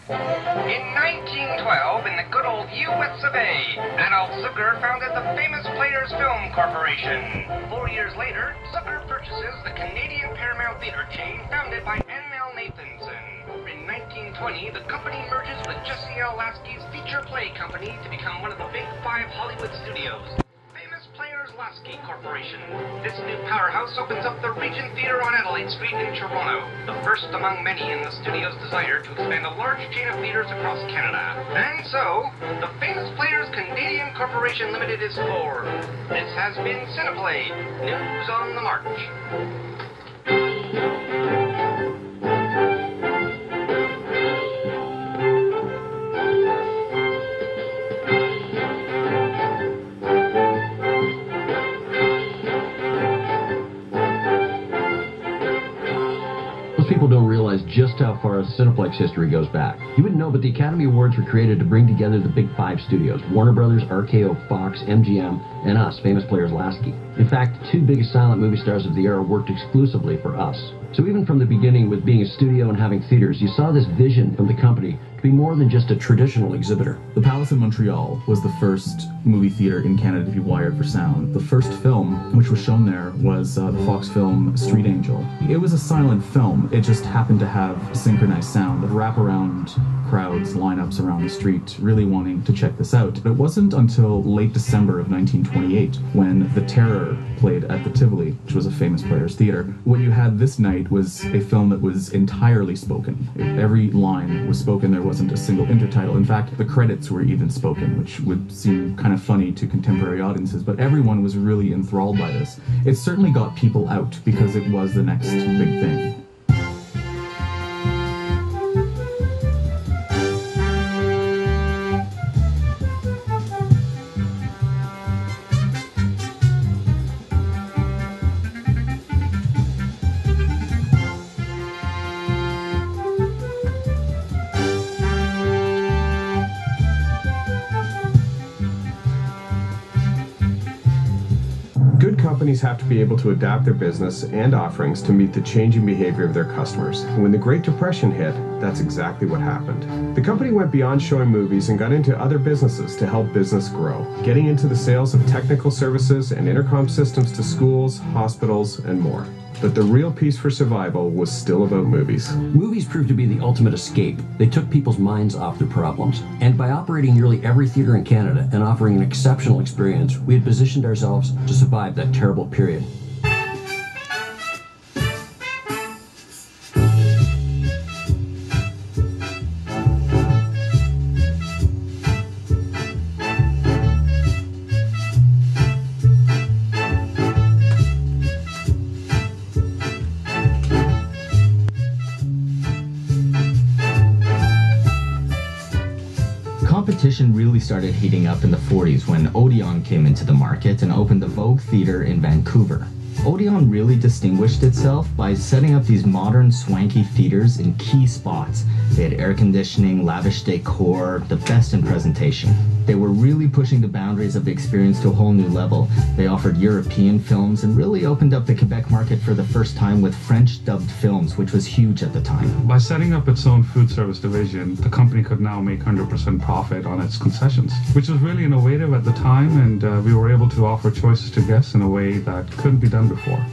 In 1912, in the good old US of A, Adolf Zucker founded the Famous Players Film Corporation. 4 years later, Zucker purchases the Canadian Paramount Theatre chain founded by N.L. Nathanson. In 1920, the company merges with Jesse L. Lasky's Feature Play Company to become one of the Big Five Hollywood studios. Famous Players Lasky Corporation. This new powerhouse opens up the Regent Theatre on Adelaide Street in Toronto, the first among many in the studio's desire to expand a large chain of theatres across Canada. And so, the Famous Players Canadian Corporation Limited is formed. This has been Cineplay, News on the March. People don't realize just how far Cineplex history goes back. You wouldn't know, but the Academy Awards were created to bring together the big five studios, Warner Brothers, RKO, Fox, MGM, and us, Famous Players Lasky. In fact, the two biggest silent movie stars of the era worked exclusively for us. So even from the beginning, with being a studio and having theaters, you saw this vision from the company to be more than just a traditional exhibitor. The Palace in Montreal was the first movie theater in Canada to be wired for sound. The first film which was shown there was the Fox film Street Angel. It was a silent film. It just happened to have synchronized sound, the wraparound crowds, lineups around the street, really wanting to check this out. It wasn't until late December of 1928 when The Terror played at the Tivoli, which was a Famous Players theater. What you had this night was a film that was entirely spoken. Every line was spoken. There wasn't a single intertitle. In fact, the credits were even spoken, which would seem kind of funny to contemporary audiences, but everyone was really enthralled by this. It certainly got people out because it was the next big thing. Good companies have to be able to adapt their business and offerings to meet the changing behavior of their customers. And when the Great Depression hit, that's exactly what happened. The company went beyond showing movies and got into other businesses to help business grow, getting into the sales of technical services and intercom systems to schools, hospitals, and more. But the real piece for survival was still about movies. Movies proved to be the ultimate escape. They took people's minds off their problems. And by operating nearly every theater in Canada and offering an exceptional experience, we had positioned ourselves to survive that terrible period. Competition really started heating up in the 40s when Odeon came into the market and opened the Vogue Theatre in Vancouver. Odeon really distinguished itself by setting up these modern, swanky theaters in key spots. They had air conditioning, lavish decor, the best in presentation. They were really pushing the boundaries of the experience to a whole new level. They offered European films and really opened up the Quebec market for the first time with French-dubbed films, which was huge at the time. By setting up its own food service division, the company could now make 100% profit on its concessions, which was really innovative at the time, and we were able to offer choices to guests in a way that couldn't be done before.